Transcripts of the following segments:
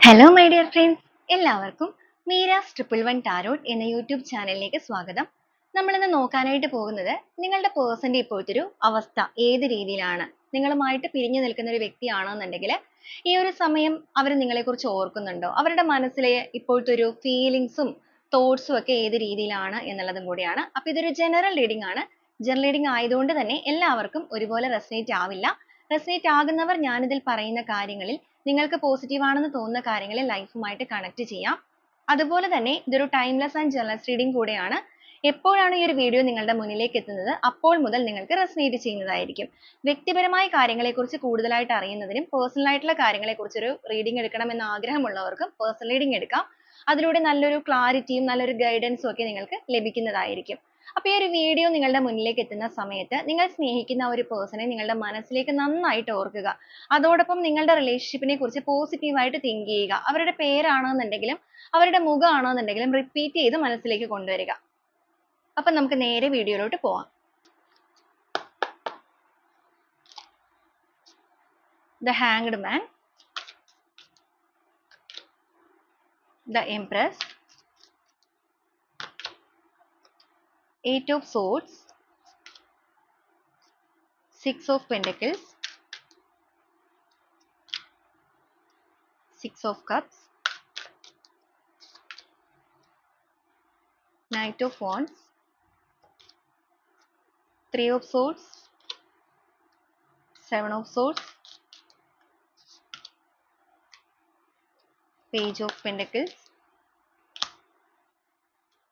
Hello my dear friends, എല്ലാവർക്കും Meera's triple one tarot എന്ന YouTube ചാനലിലേക്ക് സ്വാഗതം. നമ്മളിന്ന് നോക്കാനായിട്ട് പോകുന്നത് നിങ്ങളുടെ പേഴ്സന്റെ ഇപ്പോഴത്തെ ഒരു അവസ്ഥ ഏത് രീതിയിലാണ്. നിങ്ങളുമായിട്ട് പിരിഞ്ഞു നിൽക്കുന്ന ഒരു വ്യക്തിയാണെന്നുണ്ടെങ്കിൽ ഈ ഒരു സമയം അവർ നിങ്ങളെക്കുറിച്ച് ഓർക്കുന്നുണ്ടോ, അവരുടെ മനസ്സിലെ ഇപ്പോഴത്തെ ഒരു ഫീലിങ്സും തോട്ട്സും ഒക്കെ ഏത് രീതിയിലാണ് എന്നുള്ളതും കൂടിയാണ്. അപ്പൊ ഇതൊരു ജനറൽ റീഡിംഗ് ആണ്. ജനറൽ റീഡിംഗ് ആയതുകൊണ്ട് തന്നെ എല്ലാവർക്കും ഒരുപോലെ റെസനേറ്റ് ആവില്ല. റെസനേറ്റ് ആകുന്നവർ ഞാനിതിൽ പറയുന്ന കാര്യങ്ങളിൽ നിങ്ങൾക്ക് പോസിറ്റീവ് ആണെന്ന് തോന്നുന്ന കാര്യങ്ങളെ ലൈഫുമായിട്ട് കണക്ട് ചെയ്യാം. അതുപോലെ തന്നെ ഇതൊരു ടൈംലെസ് ആൻഡ് ജനറൽ റീഡിംഗ് കൂടെയാണ്. എപ്പോഴാണ് ഈ ഒരു വീഡിയോ നിങ്ങളുടെ മുന്നിലേക്ക് എത്തുന്നത് അപ്പോൾ മുതൽ നിങ്ങൾക്ക് റെസനേറ്റ് ചെയ്യുന്നതായിരിക്കും. വ്യക്തിപരമായ കാര്യങ്ങളെക്കുറിച്ച് കൂടുതലായിട്ട് അറിയുന്നതിനും പേഴ്സണൽ ആയിട്ടുള്ള കാര്യങ്ങളെക്കുറിച്ച് ഒരു റീഡിംഗ് എടുക്കണം എന്ന ആഗ്രഹമുള്ളവർക്കും പേഴ്സണൽ റീഡിംഗ് എടുക്കാം. അതിലൂടെ നല്ലൊരു ക്ലാരിറ്റിയും നല്ലൊരു ഗൈഡൻസും ഒക്കെ നിങ്ങൾക്ക് ലഭിക്കുന്നതായിരിക്കും. അപ്പോൾ ഈ ഒരു വീഡിയോ നിങ്ങളുടെ മുന്നിലേക്ക് എത്തുന്ന സമയത്ത് നിങ്ങൾ സ്നേഹിക്കുന്ന ഒരു പേഴ്സണെ നിങ്ങളുടെ മനസ്സിലേക്ക് നന്നായിട്ട് ഓർക്കുക. അതോടൊപ്പം നിങ്ങളുടെ റിലേഷൻഷിപ്പിനെ കുറിച്ച് പോസിറ്റീവായിട്ട് തിങ്ക് ചെയ്യുക. അവരുടെ പേരാണെന്നുണ്ടെങ്കിലും അവരുടെ മുഖമാണെന്നുണ്ടെങ്കിലും റിപ്പീറ്റ് ചെയ്ത് മനസ്സിലേക്ക് കൊണ്ടുവരിക. അപ്പം നമുക്ക് നേരെ വീഡിയോയിലോട്ട് പോവാം. The Hanged Man, The Empress, Eight of Swords, Six of Pentacles, Six of Cups, Knight of Wands, Three of Swords, Seven of Swords, Page of Pentacles,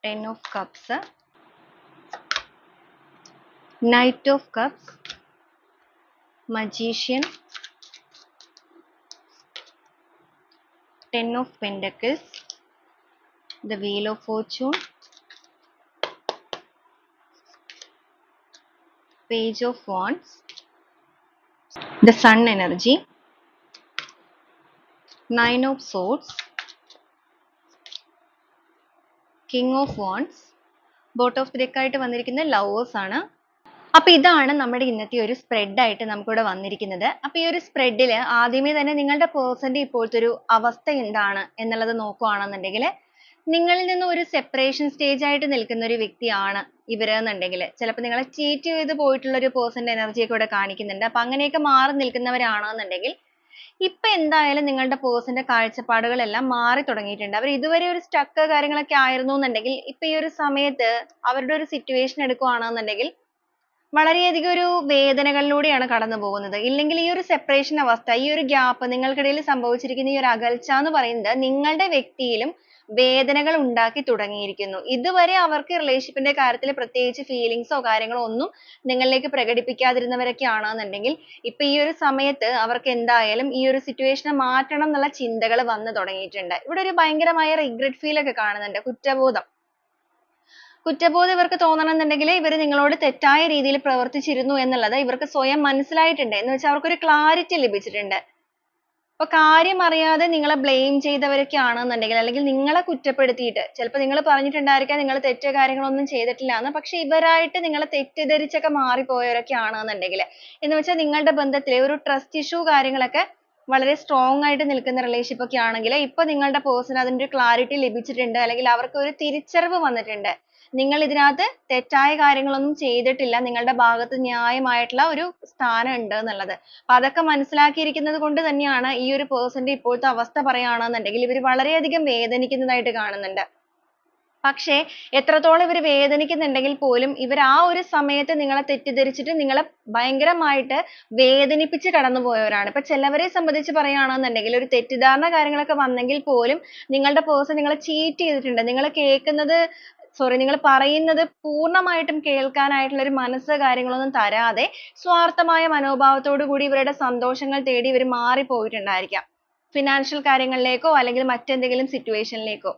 Ten of Cups, Knight of Cups, Magician, Ten of Pentacles, the Wheel of Fortune, Page of Wands, the Sun energy, Nine of Swords, King of Wands. Boat of the deck ആയിട്ട് വന്നിരിക്കുന്ന lovers ആണ്. അപ്പൊ ഇതാണ് നമ്മുടെ ഇന്നത്തെ ഒരു spread ആയിട്ട് നമുക്കിവിടെ വന്നിരിക്കുന്നത്. അപ്പൊ ഈ ഒരു സ്പ്രെഡിൽ ആദ്യമേ തന്നെ നിങ്ങളുടെ പേഴ്സന്റെ ഇപ്പോഴത്തെ ഒരു അവസ്ഥ എന്താണ് എന്നുള്ളത് നോക്കുകയാണെന്നുണ്ടെങ്കിൽ നിങ്ങളിൽ നിന്ന് ഒരു സെപ്പറേഷൻ സ്റ്റേജ് ആയിട്ട് നിൽക്കുന്ന ഒരു വ്യക്തിയാണ് ഇവരെന്നുണ്ടെങ്കിൽ ചിലപ്പോൾ നിങ്ങളെ ചീറ്റ് ചെയ്ത് പോയിട്ടുള്ള ഒരു പേഴ്സന്റെ എനർജിയൊക്കെ ഇവിടെ കാണിക്കുന്നുണ്ട്. അപ്പൊ അങ്ങനെയൊക്കെ മാറി നിൽക്കുന്നവരാണെന്നുണ്ടെങ്കിൽ ഇപ്പൊ എന്തായാലും നിങ്ങളുടെ പേഴ്സന്റെ കാഴ്ചപ്പാടുകളെല്ലാം മാറി തുടങ്ങിയിട്ടുണ്ട്. അവർ ഇതുവരെ ഒരു സ്റ്റക്ക് കാര്യങ്ങളൊക്കെ ആയിരുന്നു എന്നുണ്ടെങ്കിൽ ഇപ്പൊ ഈ ഒരു സമയത്ത് അവരുടെ ഒരു സിറ്റുവേഷൻ എടുക്കുകയാണെന്നുണ്ടെങ്കിൽ വളരെയധികം ഒരു വേദനകളിലൂടെയാണ് കടന്നു പോകുന്നത്. ഇല്ലെങ്കിൽ ഈ ഒരു സെപ്പറേഷൻ അവസ്ഥ, ഈ ഒരു ഗ്യാപ്പ്, നിങ്ങൾക്കിടയിൽ സംഭവിച്ചിരിക്കുന്ന ഈ ഒരു അകൽച്ച എന്ന് പറയുന്നത് നിങ്ങളുടെ വ്യക്തിയിലും വേദനകൾ ഉണ്ടാക്കി തുടങ്ങിയിരിക്കുന്നു. ഇതുവരെ അവർക്ക് റിലേഷൻഷിപ്പിന്റെ കാര്യത്തിൽ പ്രത്യേകിച്ച് ഫീലിങ്സോ കാര്യങ്ങളോ ഒന്നും നിങ്ങളിലേക്ക് പ്രകടിപ്പിക്കാതിരുന്നവരൊക്കെ ആണെന്നുണ്ടെങ്കിൽ ഇപ്പൊ ഈ ഒരു സമയത്ത് അവർക്ക് എന്തായാലും ഈ ഒരു സിറ്റുവേഷനെ മാറ്റണം എന്നുള്ള ചിന്തകൾ വന്നു തുടങ്ങിയിട്ടുണ്ട്. ഇവിടെ ഒരു ഭയങ്കരമായ റിഗ്രറ്റ് ഫീൽ ഒക്കെ കാണുന്നുണ്ട്, കുറ്റബോധം. കുറ്റബോധം ഇവർക്ക് തോന്നണമെന്നുണ്ടെങ്കിൽ ഇവർ നിങ്ങളോട് തെറ്റായ രീതിയിൽ പ്രവർത്തിച്ചിരുന്നു എന്നുള്ളത് ഇവർക്ക് സ്വയം മനസ്സിലായിട്ടുണ്ട്. എന്ന് വെച്ചാൽ അവർക്കൊരു ക്ലാരിറ്റി ലഭിച്ചിട്ടുണ്ട്. അപ്പൊ കാര്യം അറിയാതെ നിങ്ങളെ ബ്ലെയിം ചെയ്തവരൊക്കെ ആണെന്നുണ്ടെങ്കിൽ അല്ലെങ്കിൽ നിങ്ങളെ കുറ്റപ്പെടുത്തിയിട്ട് ചിലപ്പോൾ നിങ്ങൾ പറഞ്ഞിട്ടുണ്ടായിരിക്കാം നിങ്ങൾ തെറ്റോ കാര്യങ്ങളൊന്നും ചെയ്തിട്ടില്ല എന്ന്. പക്ഷെ ഇവരായിട്ട് നിങ്ങളെ തെറ്റിദ്ധരിച്ചൊക്കെ മാറിപ്പോയവരൊക്കെ ആണെന്നുണ്ടെങ്കിൽ എന്ന് വെച്ചാൽ നിങ്ങളുടെ ബന്ധത്തിലെ ഒരു ട്രസ്റ്റ് ഇഷ്യൂ കാര്യങ്ങളൊക്കെ വളരെ സ്ട്രോങ് ആയിട്ട് നിൽക്കുന്ന റിലേഷൻഷിപ്പ് ഒക്കെ ആണെങ്കിൽ ഇപ്പൊ നിങ്ങളുടെ പേഴ്സൺ അതിന്റെ ഒരു ക്ലാരിറ്റി ലഭിച്ചിട്ടുണ്ട്, അല്ലെങ്കിൽ അവർക്ക് ഒരു തിരിച്ചറിവ് വന്നിട്ടുണ്ട്. നിങ്ങൾ ഇതിനകത്ത് തെറ്റായ കാര്യങ്ങളൊന്നും ചെയ്തിട്ടില്ല, നിങ്ങളുടെ ഭാഗത്ത് ന്യായമായിട്ടുള്ള ഒരു സ്ഥാനം ഉണ്ട് എന്നുള്ളത്. അപ്പൊ അതൊക്കെ മനസ്സിലാക്കിയിരിക്കുന്നത് കൊണ്ട് തന്നെയാണ് ഈ ഒരു പേഴ്സന്റെ ഇപ്പോഴത്തെ അവസ്ഥ പറയുകയാണെന്നുണ്ടെങ്കിൽ ഇവർ വളരെയധികം വേദനിക്കുന്നതായിട്ട് കാണുന്നുണ്ട്. പക്ഷേ എത്രത്തോളം ഇവർ വേദനിക്കുന്നുണ്ടെങ്കിൽ പോലും ഇവർ ആ ഒരു സമയത്ത് നിങ്ങളെ തെറ്റിദ്ധരിച്ചിട്ട് നിങ്ങളെ ഭയങ്കരമായിട്ട് വേദനിപ്പിച്ച് കടന്നുപോയവരാണ്. ഇപ്പൊ ചിലവരെ സംബന്ധിച്ച് പറയുകയാണെന്നുണ്ടെങ്കിൽ ഒരു തെറ്റിദ്ധാരണ കാര്യങ്ങളൊക്കെ വന്നെങ്കിൽ പോലും നിങ്ങളുടെ പേഴ്സൺ നിങ്ങളെ ചീറ്റ് ചെയ്തിട്ടുണ്ട്. നിങ്ങൾ കേൾക്കുന്നത് നിങ്ങൾ പറയുന്നത് പൂർണ്ണമായിട്ടും കേൾക്കാനായിട്ടുള്ള ഒരു മനസ്സ് കാര്യങ്ങളൊന്നും തരാതെ സ്വാർത്ഥമായ മനോഭാവത്തോടു കൂടി ഇവരുടെ സന്തോഷങ്ങൾ തേടി ഇവർ മാറിപ്പോയിട്ടുണ്ടായിരിക്കാം, ഫിനാൻഷ്യൽ കാര്യങ്ങളിലേക്കോ അല്ലെങ്കിൽ മറ്റെന്തെങ്കിലും സിറ്റുവേഷനിലേക്കോ.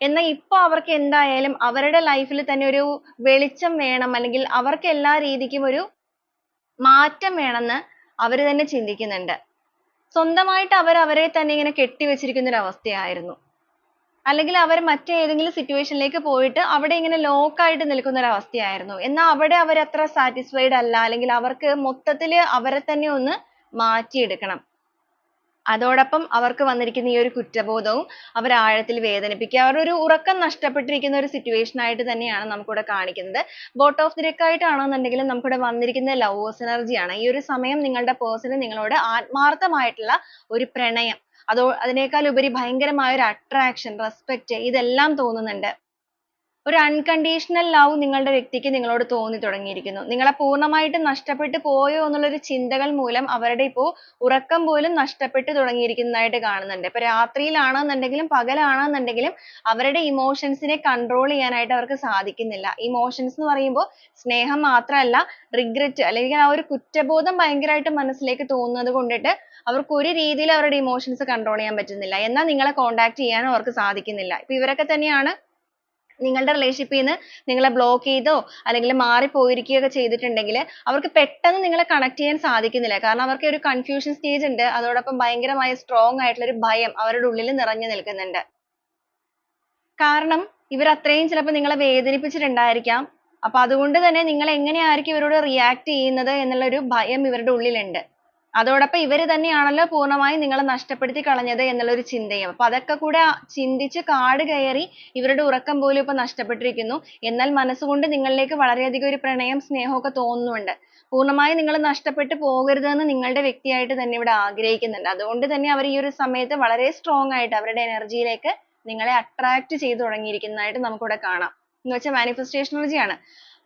എന്നാൽ ഇപ്പൊ അവർക്ക് എന്തായാലും അവരുടെ ലൈഫിൽ തന്നെ ഒരു വെളിച്ചം വേണം, അല്ലെങ്കിൽ അവർക്ക് എല്ലാ രീതിക്കും ഒരു മാറ്റം വേണമെന്ന് അവർ തന്നെ ചിന്തിക്കുന്നുണ്ട്. സ്വന്തമായിട്ട് അവർ അവരെ തന്നെ ഇങ്ങനെ കെട്ടിവെച്ചിരിക്കുന്ന ഒരു അവസ്ഥയായിരുന്നു. അല്ലെങ്കിൽ അവർ മറ്റേതെങ്കിലും സിറ്റുവേഷനിലേക്ക് പോയിട്ട് അവിടെ ഇങ്ങനെ ലോക്ക് ആയിട്ട് നിൽക്കുന്ന ഒരു അവസ്ഥയായിരുന്നു. എന്നാൽ അവിടെ അവർ അത്ര സാറ്റിസ്ഫൈഡ് അല്ല, അല്ലെങ്കിൽ അവർക്ക് മൊത്തത്തിൽ അവരെ തന്നെ ഒന്ന് മാറ്റിയെടുക്കണം. അതോടൊപ്പം അവർക്ക് വന്നിരിക്കുന്ന ഈ ഒരു കുറ്റബോധവും അവരെ ആഴത്തിൽ വേദനിപ്പിക്കുക. അവരുടെ ഒരു ഉറക്കം നഷ്ടപ്പെട്ടിരിക്കുന്ന ഒരു സിറ്റുവേഷൻ ആയിട്ട് തന്നെയാണ് നമുക്കിവിടെ കാണിക്കുന്നത്. ബോട്ട് ഓഫ് ദി ഡെക്ക് ആയിട്ടാണെന്നുണ്ടെങ്കിലും നമുക്കിവിടെ വന്നിരിക്കുന്ന ലവേഴ്സ് എനർജി ആണ്. ഈ ഒരു സമയം നിങ്ങളുടെ പേഴ്സണ് നിങ്ങളോട് ആത്മാർത്ഥമായിട്ടുള്ള ഒരു പ്രണയം, അതിനേക്കാൾ ഉപരി ഭയങ്കരമായ ഒരു അട്രാക്ഷൻ, റെസ്പെക്ട് ഇതെല്ലാം തോന്നുന്നുണ്ട്. ഒരു അൺകണ്ടീഷണൽ ലവ് നിങ്ങളുടെ വ്യക്തിക്ക് നിങ്ങളോട് തോന്നി തുടങ്ങിയിരിക്കുന്നു. നിങ്ങളെ പൂർണ്ണമായിട്ടും നഷ്ടപ്പെട്ടു പോയോ എന്നുള്ളൊരു ചിന്തകൾ മൂലം അവരുടെ ഇപ്പോൾ ഉറക്കം പോലും നഷ്ടപ്പെട്ടു തുടങ്ങിയിരിക്കുന്നതായിട്ട് കാണുന്നുണ്ട്. ഇപ്പൊ രാത്രിയിലാണെന്നുണ്ടെങ്കിലും പകലാണെന്നുണ്ടെങ്കിലും അവരുടെ ഇമോഷൻസിനെ കൺട്രോൾ ചെയ്യാനായിട്ട് അവർക്ക് സാധിക്കുന്നില്ല. ഇമോഷൻസ് എന്ന് പറയുമ്പോൾ സ്നേഹം മാത്രമല്ല, റിഗ്രറ്റ് അല്ലെങ്കിൽ ആ ഒരു കുറ്റബോധം ഭയങ്കരമായിട്ട് മനസ്സിലേക്ക് തോന്നുന്നത് കൊണ്ടിട്ട് അവർക്ക് ഒരു രീതിയിൽ അവരുടെ ഇമോഷൻസ് കൺട്രോൾ ചെയ്യാൻ പറ്റുന്നില്ല. എന്നാൽ നിങ്ങളെ കോൺടാക്ട് ചെയ്യാനും അവർക്ക് സാധിക്കുന്നില്ല. ഇപ്പൊ ഇവരൊക്കെ തന്നെയാണ് നിങ്ങളുടെ റിലേഷൻഷിപ്പിൽ നിന്ന് നിങ്ങളെ ബ്ലോക്ക് ചെയ്തോ അല്ലെങ്കിൽ മാറിപ്പോയിരിക്കുകയോ ഒക്കെ ചെയ്തിട്ടുണ്ടെങ്കിൽ അവർക്ക് പെട്ടെന്ന് നിങ്ങളെ കണക്ട് ചെയ്യാൻ സാധിക്കുന്നില്ല. കാരണം അവർക്ക് ഒരു കൺഫ്യൂഷൻ സ്റ്റേജ് ഉണ്ട്. അതോടൊപ്പം ഭയങ്കരമായ സ്ട്രോങ് ആയിട്ടുള്ള ഒരു ഭയം അവരുടെ ഉള്ളിൽ നിറഞ്ഞു നിൽക്കുന്നുണ്ട്. കാരണം ഇവർ അത്രയും ചിലപ്പോൾ നിങ്ങളെ വേദനിപ്പിച്ചിട്ടുണ്ടായിരിക്കാം. അപ്പൊ അതുകൊണ്ട് തന്നെ നിങ്ങൾ എങ്ങനെയായിരിക്കും ഇവരോട് റിയാക്ട് ചെയ്യുന്നത് എന്നുള്ള ഒരു ഭയം ഇവരുടെ ഉള്ളിലുണ്ട്. അതോടൊപ്പം ഇവര് തന്നെയാണല്ലോ പൂർണ്ണമായും നിങ്ങളെ നഷ്ടപ്പെടുത്തി കളഞ്ഞത് എന്നുള്ള ഒരു ചിന്തയും. അപ്പൊ അതൊക്കെ കൂടെ ചിന്തിച്ച് കാട് കയറി ഇവരുടെ ഉറക്കം പോലും ഇപ്പൊ നഷ്ടപ്പെട്ടിരിക്കുന്നു. എന്നാൽ മനസ്സുകൊണ്ട് നിങ്ങളിലേക്ക് വളരെയധികം ഒരു പ്രണയം, സ്നേഹമൊക്കെ തോന്നുന്നുണ്ട്. പൂർണ്ണമായും നിങ്ങൾ നഷ്ടപ്പെട്ടു പോകരുതെന്ന് നിങ്ങളുടെ വ്യക്തിയായിട്ട് തന്നെ ഇവിടെ ആഗ്രഹിക്കുന്നുണ്ട്. അതുകൊണ്ട് തന്നെ അവർ ഈ ഒരു സമയത്ത് വളരെ സ്ട്രോങ് ആയിട്ട് അവരുടെ എനർജിയിലേക്ക് നിങ്ങളെ അട്രാക്ട് ചെയ്തു തുടങ്ങിയിരിക്കുന്നതായിട്ട് നമുക്കിവിടെ കാണാം. എന്ന് വെച്ചാൽ മാനിഫെസ്റ്റേഷൻ എനർജിയാണ്.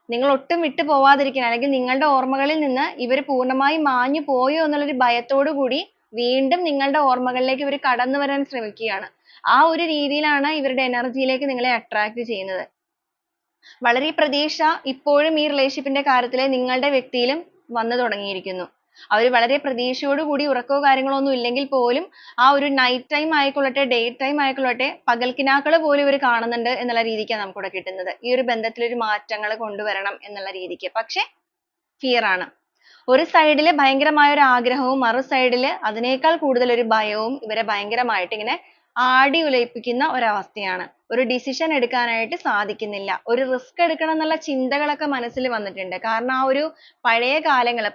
നിങ്ങൾ ഒട്ടും വിട്ടു പോവാതിരിക്കാൻ, അല്ലെങ്കിൽ നിങ്ങളുടെ ഓർമ്മകളിൽ നിന്ന് ഇവർ പൂർണ്ണമായും മാഞ്ഞു പോയോ എന്നുള്ളൊരു ഭയത്തോടു കൂടി വീണ്ടും നിങ്ങളുടെ ഓർമ്മകളിലേക്ക് ഇവർ കടന്നു വരാൻ ശ്രമിക്കുകയാണ്. ആ ഒരു രീതിയിലാണ് ഇവരുടെ എനർജിയിലേക്ക് നിങ്ങളെ അട്രാക്ട് ചെയ്യുന്നത്. വളരെ പ്രതീക്ഷ ഇപ്പോഴും ഈ റിലേഷൻഷിപ്പിന്റെ കാര്യത്തിൽ നിങ്ങളുടെ വ്യക്തിയിലും വന്നു തുടങ്ങിയിരിക്കുന്നു. അവർ വളരെ പ്രതീക്ഷയോട് കൂടി ഉറക്കമോ കാര്യങ്ങളോ ഒന്നും ഇല്ലെങ്കിൽ പോലും ആ ഒരു നൈറ്റ് ടൈം ആയിക്കൊള്ളട്ടെ, ഡേ ടൈം ആയിക്കൊള്ളട്ടെ, പകൽക്കിനാക്കൾ പോലും ഇവർ കാണുന്നുണ്ട് എന്നുള്ള രീതിക്കാണ് നമുക്കിവിടെ കിട്ടുന്നത്. ഈ ഒരു ബന്ധത്തിൽ ഒരു മാറ്റങ്ങൾ കൊണ്ടുവരണം എന്നുള്ള രീതിക്ക്. പക്ഷെ ഫിയർ ആണ്. ഒരു സൈഡിൽ ഭയങ്കരമായ ഒരു ആഗ്രഹവും മറു സൈഡിൽ അതിനേക്കാൾ കൂടുതൽ ഒരു ഭയവും ഇവരെ ഭയങ്കരമായിട്ട് ഇങ്ങനെ ആടി ഉലയിപ്പിക്കുന്ന ഒരവസ്ഥയാണ്. ഒരു ഡിസിഷൻ എടുക്കാനായിട്ട് സാധിക്കുന്നില്ല. ഒരു റിസ്ക് എടുക്കണം എന്നുള്ള ചിന്തകളൊക്കെ മനസ്സിൽ വന്നിട്ടുണ്ട്. കാരണം ആ ഒരു പഴയ കാലങ്ങൾ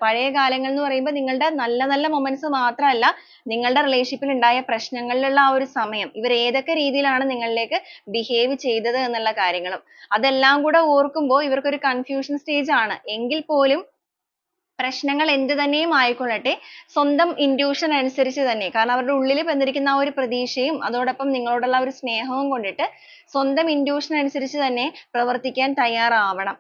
എന്ന് പറയുമ്പോൾ നിങ്ങളുടെ നല്ല നല്ല മൊമെന്റ്സ് മാത്രമല്ല, നിങ്ങളുടെ റിലേഷൻഷിപ്പിൽ ഉണ്ടായ പ്രശ്നങ്ങളിലുള്ള ആ ഒരു സമയം, ഇവർ ഏതൊക്കെ രീതിയിലാണ് നിങ്ങളിലേക്ക് ബിഹേവ് ചെയ്തത് എന്നുള്ള കാര്യങ്ങളും അതെല്ലാം കൂടെ ഓർക്കുമ്പോൾ ഇവർക്കൊരു കൺഫ്യൂഷൻ സ്റ്റേജ് ആണ്. എങ്കിൽ പോലും പ്രശ്നങ്ങൾ എന്ത് തന്നെയും ആയിക്കൊള്ളട്ടെ, സ്വന്തം ഇൻറ്റ്യൂഷൻ അനുസരിച്ച് തന്നെ, കാരണം അവരുടെ ഉള്ളിൽ വന്നിരിക്കുന്ന ആ ഒരു പ്രതീക്ഷയും അതോടൊപ്പം നിങ്ങളോടുള്ള ഒരു സ്നേഹവും കൊണ്ടിട്ട് സ്വന്തം ഇൻറ്റ്യൂഷൻ അനുസരിച്ച് തന്നെ പ്രവർത്തിക്കാൻ തയ്യാറാവണം.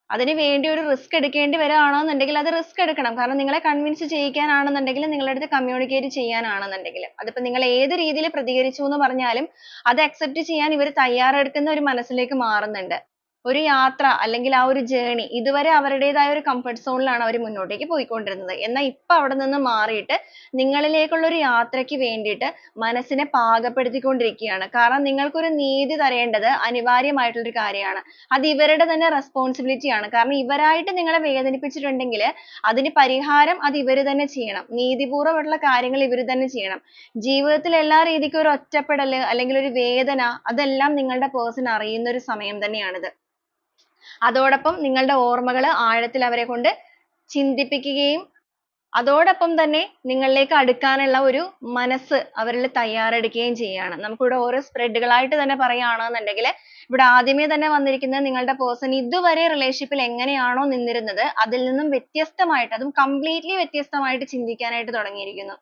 അതിന് വേണ്ടി ഒരു റിസ്ക് എടുക്കേണ്ടി വരികയാണെന്നുണ്ടെങ്കിൽ അത് റിസ്ക് എടുക്കണം. കാരണം നിങ്ങളെ കൺവിൻസ് ചെയ്യിക്കാനാണെന്നുണ്ടെങ്കിൽ നിങ്ങളുടെ അടുത്ത് കമ്മ്യൂണിക്കേറ്റ് ചെയ്യാനാണെന്നുണ്ടെങ്കിൽ അതിപ്പോൾ നിങ്ങൾ ഏത് രീതിയിൽ പ്രതികരിച്ചു എന്ന് പറഞ്ഞാലും അത് അക്സെപ്റ്റ് ചെയ്യാൻ ഇവർ തയ്യാറെടുക്കുന്ന ഒരു മനസ്സിലേക്ക് മാറുന്നുണ്ട്. ഒരു യാത്ര അല്ലെങ്കിൽ ആ ഒരു ജേർണി ഇതുവരെ അവരുടേതായ ഒരു കംഫർട്ട് സോണിലാണ് അവർ മുന്നോട്ടേക്ക് പോയിക്കൊണ്ടിരുന്നത്. എന്നാൽ ഇപ്പൊ അവിടെ നിന്ന് മാറിയിട്ട് നിങ്ങളിലേക്കുള്ള ഒരു യാത്രയ്ക്ക് വേണ്ടിയിട്ട് മനസ്സിനെ പാകപ്പെടുത്തിക്കൊണ്ടിരിക്കുകയാണ്. കാരണം നിങ്ങൾക്കൊരു നീതി തരേണ്ടത് അനിവാര്യമായിട്ടുള്ള ഒരു കാര്യമാണ്. അത് ഇവരുടെ തന്നെ റെസ്പോൺസിബിലിറ്റി ആണ്. കാരണം ഇവരായിട്ട് നിങ്ങളെ വേദനിപ്പിച്ചിട്ടുണ്ടെങ്കിൽ അതിന് പരിഹാരം അത് ഇവർ തന്നെ ചെയ്യണം. നീതിപൂർവ്വമുള്ള കാര്യങ്ങൾ ഇവർ തന്നെ ചെയ്യണം. ജീവിതത്തിൽ എല്ലാ രീതിക്കും ഒരു ഒറ്റപ്പെടൽ അല്ലെങ്കിൽ ഒരു വേദന അതെല്ലാം നിങ്ങളുടെ പേഴ്സൺ അറിയുന്ന ഒരു സമയം തന്നെയാണിത്. അതോടൊപ്പം നിങ്ങളുടെ ഓർമ്മകൾ ആഴത്തിൽ അവരെ കൊണ്ട് ചിന്തിപ്പിക്കുകയും അതോടൊപ്പം തന്നെ നിങ്ങളിലേക്ക് അടുക്കാനുള്ള ഒരു മനസ്സ് അവരിൽ തയ്യാറെടുക്കുകയും ചെയ്യുകയാണ്. നമുക്കിവിടെ ഓരോ സ്പ്രെഡുകളായിട്ട് തന്നെ പറയുകയാണെന്നുണ്ടെങ്കിൽ ഇവിടെ ആദ്യമേ തന്നെ വന്നിരിക്കുന്നത് നിങ്ങളുടെ പേഴ്സൺ ഇതുവരെ റിലേഷൻഷിപ്പിൽ എങ്ങനെയാണോ നിന്നിരുന്നത് അതിൽ നിന്നും വ്യത്യസ്തമായിട്ട്, അതും കംപ്ലീറ്റ്ലി വ്യത്യസ്തമായിട്ട് ചിന്തിക്കാനായിട്ട് തുടങ്ങിയിരിക്കുന്നു.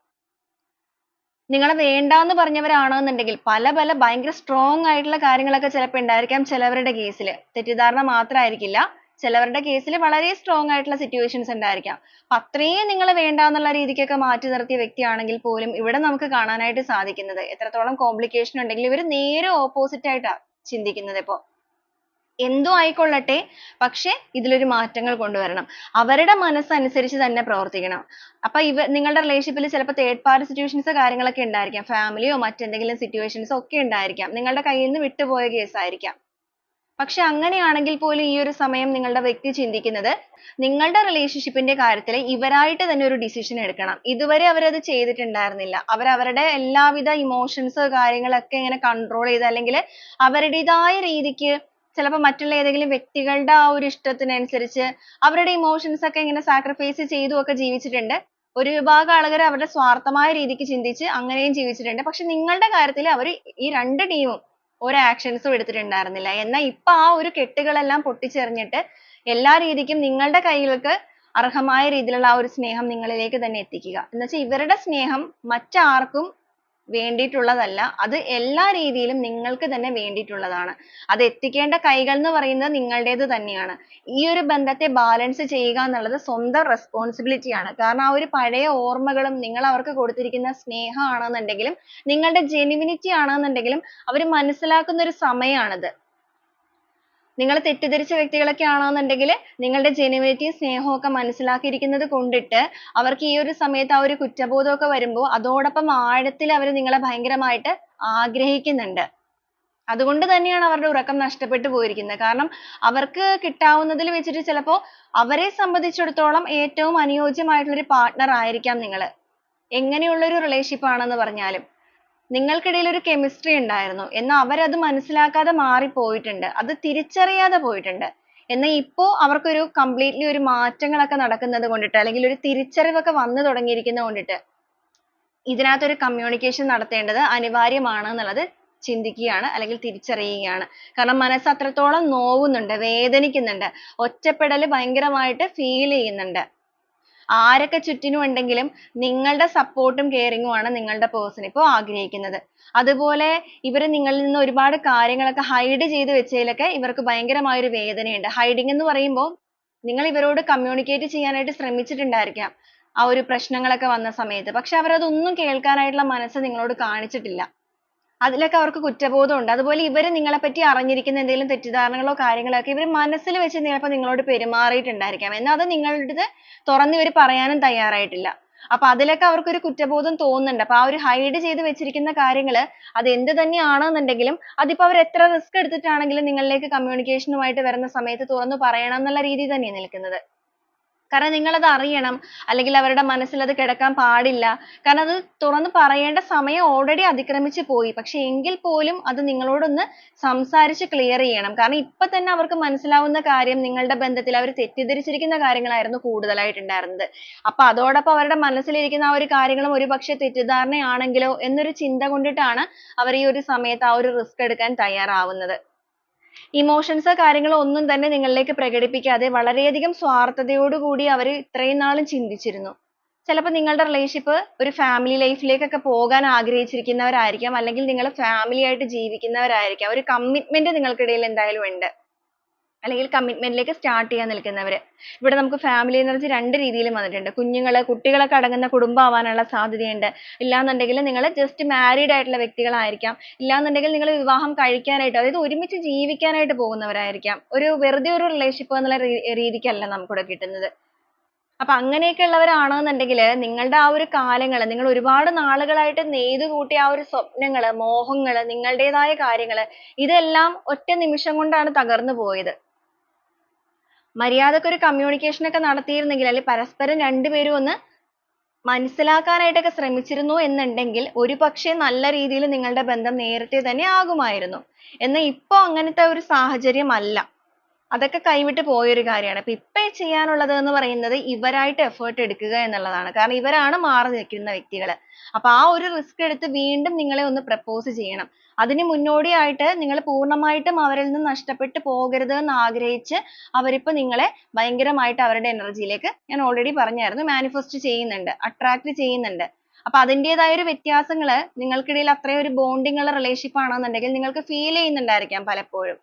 നിങ്ങളെ വേണ്ടാന്ന് പറഞ്ഞവരാണെന്നുണ്ടെങ്കിൽ പല പല ഭയങ്കര സ്ട്രോങ് ആയിട്ടുള്ള കാര്യങ്ങളൊക്കെ ചിലപ്പോൾ ഉണ്ടായിരിക്കാം ചിലവരുടെ കേസിൽ. തെറ്റിദ്ധാരണ മാത്രമായിരിക്കില്ല. ചിലവരുടെ കേസിൽ വളരെ സ്ട്രോങ് ആയിട്ടുള്ള സിറ്റുവേഷൻസ് ഉണ്ടായിരിക്കാം. അപ്പൊ അത്രയും നിങ്ങളെ വേണ്ടാന്നുള്ള രീതിക്കൊക്കെ മാറ്റി നിർത്തിയ വ്യക്തിയാണെങ്കിൽ പോലും ഇവിടെ നമുക്ക് കാണാനായിട്ട് സാധിക്കുന്നത് എത്രത്തോളം കോംപ്ലിക്കേഷൻ ഉണ്ടെങ്കിലും ഇവർ നേരെ ഓപ്പോസിറ്റ് ആയിട്ടാണ് ചിന്തിക്കുന്നത്. ഇപ്പോ എന്തും ആയിക്കൊള്ളട്ടെ, പക്ഷെ ഇതിലൊരു മാറ്റങ്ങൾ കൊണ്ടുവരണം. അവരുടെ മനസ്സനുസരിച്ച് തന്നെ പ്രവർത്തിക്കണം. അപ്പൊ നിങ്ങളുടെ റിലേഷൻഷിപ്പിൽ ചിലപ്പോൾ തേർഡ് പാർട്ടി സിറ്റുവേഷൻസ് കാര്യങ്ങളൊക്കെ ഉണ്ടായിരിക്കാം. ഫാമിലിയോ മറ്റെന്തെങ്കിലും സിറ്റുവേഷൻസോ ഒക്കെ ഉണ്ടായിരിക്കാം. നിങ്ങളുടെ കയ്യിൽ നിന്ന് വിട്ടുപോയ കേസ് ആയിരിക്കാം. പക്ഷെ അങ്ങനെയാണെങ്കിൽ പോലും ഈ ഒരു സമയം നിങ്ങളുടെ വ്യക്തി ചിന്തിക്കുന്നത് നിങ്ങളുടെ റിലേഷൻഷിപ്പിന്റെ കാര്യത്തിൽ ഇവരായിട്ട് തന്നെ ഒരു ഡിസിഷൻ എടുക്കണം. ഇതുവരെ അവരത് ചെയ്തിട്ടുണ്ടായിരുന്നില്ല. അവരവരുടെ എല്ലാവിധ ഇമോഷൻസ് കാര്യങ്ങളൊക്കെ ഇങ്ങനെ കൺട്രോൾ ചെയ്ത് അല്ലെങ്കിൽ അവരുടേതായ രീതിക്ക് ചിലപ്പോൾ മറ്റുള്ള ഏതെങ്കിലും വ്യക്തികളുടെ ആ ഒരു ഇഷ്ടത്തിനനുസരിച്ച് അവരുടെ ഇമോഷൻസ് ഒക്കെ ഇങ്ങനെ സാക്രിഫൈസ് ചെയ്തും ഒക്കെ ജീവിച്ചിട്ടുണ്ട്. ഒരു വിഭാഗം ആളുകൾ അവരുടെ സ്വാർത്ഥമായ രീതിക്ക് ചിന്തിച്ച് അങ്ങനെയും ജീവിച്ചിട്ടുണ്ട്. പക്ഷെ നിങ്ങളുടെ കാര്യത്തിൽ അവർ ഈ രണ്ട് ടീമും ഒരു ആക്ഷൻസും എടുത്തിട്ടുണ്ടായിരുന്നില്ല. എന്നാൽ ഇപ്പൊ ആ ഒരു കെട്ടുകളെല്ലാം പൊട്ടിച്ചെറിഞ്ഞിട്ട് എല്ലാ രീതിക്കും നിങ്ങളുടെ കൈകൾക്ക് അർഹമായ രീതിയിലുള്ള ആ ഒരു സ്നേഹം നിങ്ങളിലേക്ക് തന്നെ എത്തിക്കുക. എന്നുവെച്ചാൽ ഇവരുടെ സ്നേഹം മറ്റാർക്കും വേണ്ടിയിട്ടുള്ളതല്ല. അത് എല്ലാ രീതിയിലും നിങ്ങൾക്ക് തന്നെ വേണ്ടിയിട്ടുള്ളതാണ്. അത് എത്തിക്കേണ്ട കൈകൾ എന്ന് പറയുന്നത് നിങ്ങളുടേത് തന്നെയാണ്. ഈ ഒരു ബന്ധത്തെ ബാലൻസ് ചെയ്യുക എന്നുള്ളത് സ്വന്തം റെസ്പോൺസിബിലിറ്റി ആണ്. കാരണം ആ ഒരു പഴയ ഓർമ്മകളും നിങ്ങൾ അവർക്ക് കൊടുത്തിരിക്കുന്ന സ്നേഹമാണെന്നുണ്ടെങ്കിലും നിങ്ങളുടെ ജെനുവിനിറ്റി ആണെന്നുണ്ടെങ്കിലും അവർ മനസ്സിലാക്കുന്ന ഒരു സമയമാണിത്. നിങ്ങൾ തെറ്റിദ്ധരിച്ച വ്യക്തികളൊക്കെ ആണെന്നുണ്ടെങ്കിൽ നിങ്ങളുടെ ജെനുവിനിറ്റിയും സ്നേഹവും ഒക്കെ മനസ്സിലാക്കിയിരിക്കുന്നത് കൊണ്ടിട്ട് അവർക്ക് ഈ ഒരു സമയത്ത് ആ ഒരു കുറ്റബോധമൊക്കെ വരുമ്പോൾ അതോടൊപ്പം ആഴത്തിൽ അവർ നിങ്ങളെ ഭയങ്കരമായിട്ട് ആഗ്രഹിക്കുന്നുണ്ട്. അതുകൊണ്ട് തന്നെയാണ് അവരുടെ ഉറക്കം നഷ്ടപ്പെട്ടു പോയിരിക്കുന്നത്. കാരണം അവർക്ക് കിട്ടാവുന്നതിൽ വെച്ചിട്ട് ചിലപ്പോൾ അവരെ സംബന്ധിച്ചിടത്തോളം ഏറ്റവും അനുയോജ്യമായിട്ടുള്ള ഒരു പാർട്ട്ണർ ആയിരിക്കാം നിങ്ങൾ. എങ്ങനെയുള്ള ഒരു റിലേഷൻഷിപ്പ് ആണെന്ന് പറഞ്ഞാലും നിങ്ങൾക്കിടയിൽ ഒരു കെമിസ്ട്രി ഉണ്ടായിരുന്നു. എന്നാൽ അവരത് മനസ്സിലാക്കാതെ മാറിപ്പോയിട്ടുണ്ട്. അത് തിരിച്ചറിയാതെ പോയിട്ടുണ്ട്. എന്നാൽ ഇപ്പോൾ അവർക്കൊരു കംപ്ലീറ്റ്ലി ഒരു മാറ്റങ്ങളൊക്കെ നടക്കുന്നത് കൊണ്ടിട്ട് അല്ലെങ്കിൽ ഒരു തിരിച്ചറിവൊക്കെ വന്നു തുടങ്ങിയിരിക്കുന്നത് കൊണ്ടിട്ട് ഇതിനകത്തൊരു കമ്മ്യൂണിക്കേഷൻ നടത്തേണ്ടത് അനിവാര്യമാണ് എന്നുള്ളത് ചിന്തിക്കുകയാണ് അല്ലെങ്കിൽ തിരിച്ചറിയുകയാണ്. കാരണം മനസ്സ് അത്രത്തോളം നോവുന്നുണ്ട്, വേദനിക്കുന്നുണ്ട്, ഒറ്റപ്പെടൽ ഭയങ്കരമായിട്ട് ഫീൽ ചെയ്യുന്നുണ്ട്. ആരൊക്കെ ചുറ്റിനും ഉണ്ടെങ്കിലും നിങ്ങളുടെ സപ്പോർട്ടും കെയറിങ്ങും ആണ് നിങ്ങളുടെ പേഴ്സൺ ഇപ്പോൾ ആഗ്രഹിക്കുന്നത്. അതുപോലെ ഇവർ നിങ്ങളിൽ നിന്ന് ഒരുപാട് കാര്യങ്ങളൊക്കെ ഹൈഡ് ചെയ്ത് വെച്ചതിലൊക്കെ ഇവർക്ക് ഭയങ്കരമായ ഒരു വേദനയുണ്ട്. ഹൈഡിങ് എന്ന് പറയുമ്പോൾ നിങ്ങൾ ഇവരോട് കമ്മ്യൂണിക്കേറ്റ് ചെയ്യാനായിട്ട് ശ്രമിച്ചിട്ടുണ്ടായിരിക്കാം ആ ഒരു പ്രശ്നങ്ങളൊക്കെ വന്ന സമയത്ത്. പക്ഷെ അവരതൊന്നും കേൾക്കാനായിട്ടുള്ള മനസ്സ് നിങ്ങളോട് കാണിച്ചിട്ടില്ല. അതിലൊക്കെ അവർക്ക് കുറ്റബോധമുണ്ട്. അതുപോലെ ഇവർ നിങ്ങളെപ്പറ്റി അറിഞ്ഞിരിക്കുന്ന എന്തെങ്കിലും തെറ്റിദ്ധാരണകളോ കാര്യങ്ങളോ ഒക്കെ ഇവർ മനസ്സിൽ വെച്ച് ചിലപ്പോൾ നിങ്ങളോട് പെരുമാറിയിട്ടുണ്ടായിരിക്കാം. എന്നാൽ അത് നിങ്ങളുടേത് തുറന്ന് ഇവർ പറയാനും തയ്യാറായിട്ടില്ല. അപ്പൊ അതിലൊക്കെ അവർക്കൊരു കുറ്റബോധം തോന്നുന്നുണ്ട്. അപ്പൊ ആ ഒരു ഹൈഡ് ചെയ്ത് വെച്ചിരിക്കുന്ന കാര്യങ്ങൾ അത് എന്ത് തന്നെയാണെന്നുണ്ടെങ്കിലും അതിപ്പോ അവർ എത്ര റിസ്ക് എടുത്തിട്ടാണെങ്കിലും നിങ്ങളിലേക്ക് കമ്മ്യൂണിക്കേഷനുമായിട്ട് വരുന്ന സമയത്ത് തുറന്നു പറയണം എന്നുള്ള രീതിയിൽ തന്നെയാണ് നിൽക്കുന്നത്. കാരണം നിങ്ങൾ അത് അറിയണം, അല്ലെങ്കിൽ അവരുടെ മനസ്സിൽ അത് കിടക്കാൻ പാടില്ല. കാരണം അത് തുറന്ന് പറയേണ്ട സമയം already അതിക്രമിച്ചു പോയി. പക്ഷെ എങ്കിൽ പോലും അത് നിങ്ങളോടൊന്ന് സംസാരിച്ച് clear ചെയ്യണം. കാരണം ഇപ്പൊ തന്നെ അവർക്ക് മനസ്സിലാവുന്ന കാര്യം നിങ്ങളുടെ ബന്ധത്തിൽ അവർ തെറ്റിദ്ധരിച്ചിരിക്കുന്ന കാര്യങ്ങളായിരുന്നു കൂടുതലായിട്ടുണ്ടായിരുന്നത്. അപ്പൊ അതോടൊപ്പം അവരുടെ മനസ്സിലിരിക്കുന്ന ആ ഒരു കാര്യങ്ങളും ഒരുപക്ഷെ തെറ്റിദ്ധാരണയാണെങ്കിലോ എന്നൊരു ചിന്ത കൊണ്ടിട്ടാണ് അവർ ഈ ഒരു സമയത്ത് ആ ഒരു റിസ്ക് എടുക്കാൻ തയ്യാറാവുന്നത്. ഇമോഷൻസോ കാര്യങ്ങളോ ഒന്നും തന്നെ നിങ്ങളിലേക്ക് പ്രകടിപ്പിക്കാതെ വളരെയധികം സ്വാർത്ഥതയോടുകൂടി അവർ ഇത്രയും നാളും ചിന്തിച്ചിരുന്നു. ചിലപ്പോൾ നിങ്ങളുടെ റിലേഷൻഷിപ്പ് ഒരു ഫാമിലി ലൈഫിലേക്കൊക്കെ പോകാൻ ആഗ്രഹിച്ചിരിക്കുന്നവരായിരിക്കാം, അല്ലെങ്കിൽ നിങ്ങൾ ഫാമിലി ആയിട്ട് ജീവിക്കുന്നവരായിരിക്കാം. ഒരു കമ്മിറ്റ്മെന്റ് നിങ്ങൾക്കിടയിൽ എന്തായാലും ഉണ്ട്, അല്ലെങ്കിൽ കമ്മിറ്റ്മെന്റിലേക്ക് സ്റ്റാർട്ട് ചെയ്യാൻ നിൽക്കുന്നവർ. ഇവിടെ നമുക്ക് ഫാമിലി എനർജി രണ്ട് രീതിയിലും വന്നിട്ടുണ്ട്. കുട്ടികളൊക്കെ അടങ്ങുന്ന കുടുംബം ആവാനുള്ള സാധ്യതയുണ്ട്. ഇല്ലാന്നുണ്ടെങ്കിൽ നിങ്ങൾ ജസ്റ്റ് മാരീഡ് ആയിട്ടുള്ള വ്യക്തികളായിരിക്കാം. ഇല്ലാന്നുണ്ടെങ്കിൽ നിങ്ങൾ വിവാഹം കഴിക്കാനായിട്ട്, അതായത് ഒരുമിച്ച് ജീവിക്കാനായിട്ട് പോകുന്നവരായിരിക്കാം. ഒരു വെറുതെ ഒരു റിലേഷൻഷിപ്പ് എന്നുള്ള രീതിക്കല്ല നമുക്കിവിടെ കിട്ടുന്നത്. അപ്പൊ അങ്ങനെയൊക്കെ ഉള്ളവരാണെന്നുണ്ടെങ്കിൽ നിങ്ങളുടെ ആ ഒരു കാലങ്ങൾ, നിങ്ങൾ ഒരുപാട് നാളുകളായിട്ട് നെയ്തു കൂട്ടിയ ആ ഒരു സ്വപ്നങ്ങൾ, മോഹങ്ങൾ, നിങ്ങളുടേതായ കാര്യങ്ങൾ, ഇതെല്ലാം ഒറ്റ നിമിഷം കൊണ്ടാണ് തകർന്നു പോയത്. മര്യാദക്ക് ഒരു communication ഒക്കെ നടത്തിയിരുന്നെങ്കിൽ, അല്ലെങ്കിൽ പരസ്പരം രണ്ടുപേരും ഒന്ന് മനസ്സിലാക്കാനായിട്ടൊക്കെ ശ്രമിച്ചിരുന്നു എന്നുണ്ടെങ്കിൽ ഒരുപക്ഷെ നല്ല രീതിയിൽ നിങ്ങളുടെ ബന്ധം നേരത്തെ തന്നെ ആകുമായിരുന്നു. എന്നാൽ ഇപ്പൊ അങ്ങനത്തെ ഒരു സാഹചര്യം അല്ല. അതൊക്കെ കൈവിട്ട് പോയൊരു കാര്യമാണ്. അപ്പൊ ഇപ്പൊ ചെയ്യാനുള്ളത് എന്ന് പറയുന്നത് ഇവരായിട്ട് effort എടുക്കുക എന്നുള്ളതാണ്. കാരണം ഇവരാണ് മാറി നിൽക്കുന്ന വ്യക്തികൾ. അപ്പൊ ആ ഒരു റിസ്ക് എടുത്ത് വീണ്ടും നിങ്ങളെ ഒന്ന് പ്രപ്പോസ് ചെയ്യണം. അതിന് മുന്നോടിയായിട്ട് നിങ്ങൾ പൂർണ്ണമായിട്ടും അവരിൽ നിന്ന് നഷ്ടപ്പെട്ടു പോകരുത് എന്ന് ആഗ്രഹിച്ച് അവരിപ്പോ നിങ്ങളെ ഭയങ്കരമായിട്ട് അവരുടെ എനർജിയിലേക്ക്, ഞാൻ ഓൾറെഡി പറഞ്ഞായിരുന്നു, മാനിഫെസ്റ്റ് ചെയ്യുന്നുണ്ട്, അട്രാക്ട് ചെയ്യുന്നുണ്ട്. അപ്പൊ അതിൻ്റെതായ ഒരു വ്യത്യാസങ്ങൾ നിങ്ങൾക്കിടയിൽ അത്രയും ഒരു ബോണ്ടിങ് ഉള്ള റിലേഷൻഷിപ്പ് ആണെന്നുണ്ടെങ്കിൽ നിങ്ങൾക്ക് ഫീൽ ചെയ്യുന്നുണ്ടായിരിക്കാം പലപ്പോഴും.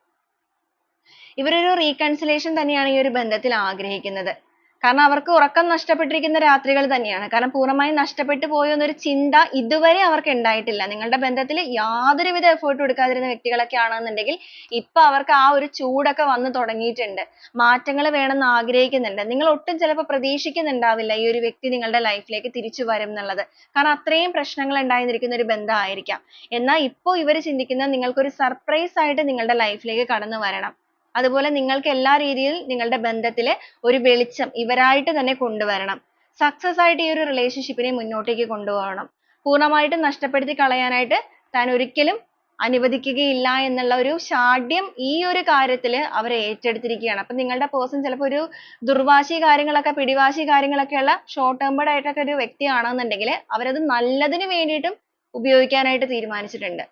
ഇവരൊരു റീകൺസിലേഷൻ തന്നെയാണ് ഈ ഒരു ബന്ധത്തിൽ ആഗ്രഹിക്കുന്നത്. കാരണം അവർക്ക് ഉറക്കം നഷ്ടപ്പെട്ടിരിക്കുന്ന രാത്രികൾ തന്നെയാണ്. കാരണം പൂർണ്ണമായും നഷ്ടപ്പെട്ടു പോയോ എന്നൊരു ചിന്ത ഇതുവരെ അവർക്ക് ഉണ്ടായിട്ടില്ല. നിങ്ങളുടെ ബന്ധത്തിൽ യാതൊരുവിധ എഫേർട്ടും എടുക്കാതിരുന്ന വ്യക്തികളൊക്കെ ആണെന്നുണ്ടെങ്കിൽ ഇപ്പൊ അവർക്ക് ആ ഒരു ചൂടൊക്കെ വന്നു തുടങ്ങിയിട്ടുണ്ട്. മാറ്റങ്ങൾ വേണമെന്ന് ആഗ്രഹിക്കുന്നുണ്ട്. നിങ്ങൾ ഒട്ടും ചിലപ്പോൾ പ്രതീക്ഷിക്കുന്നുണ്ടാവില്ല ഈ ഒരു വ്യക്തി നിങ്ങളുടെ ലൈഫിലേക്ക് തിരിച്ചു വരും എന്നുള്ളത്. കാരണം അത്രയും പ്രശ്നങ്ങൾ ഉണ്ടായിരിക്കുന്ന ഒരു ബന്ധമായിരിക്കാം. എന്നാൽ ഇപ്പോൾ ഇവർ ചിന്തിക്കുന്നത് നിങ്ങൾക്കൊരു സർപ്രൈസ് ആയിട്ട് നിങ്ങളുടെ ലൈഫിലേക്ക് കടന്നു വരണം. അതുപോലെ നിങ്ങൾക്ക് എല്ലാ രീതിയിൽ നിങ്ങളുടെ ബന്ധത്തിൽ ഒരു വെളിച്ചം ഇവരായിട്ട് തന്നെ കൊണ്ടുവരണം. സക്സസ് ആയിട്ട് ഈ ഒരു റിലേഷൻഷിപ്പിനെ മുന്നോട്ടേക്ക് കൊണ്ടുപോകണം. പൂർണ്ണമായിട്ടും നഷ്ടപ്പെടുത്തി കളയാനായിട്ട് താൻ ഒരിക്കലും അനുവദിക്കുകയില്ല എന്നുള്ള ഒരു ശാഠ്യം ഈ ഒരു കാര്യത്തില് അവർ ഏറ്റെടുത്തിരിക്കുകയാണ്. അപ്പൊ നിങ്ങളുടെ പേഴ്സൺ ചിലപ്പോൾ ഒരു ദുർവാശി കാര്യങ്ങളൊക്കെ പിടിവാശി കാര്യങ്ങളൊക്കെയുള്ള ഷോർട്ട് ടേംപേർഡ് ആയിട്ടൊക്കെ ഒരു വ്യക്തിയാണെന്നുണ്ടെങ്കിൽ അവരത് നല്ലതിന് വേണ്ടിയിട്ടും ഉപയോഗിക്കാനായിട്ട് തീരുമാനിച്ചിട്ടുണ്ട്.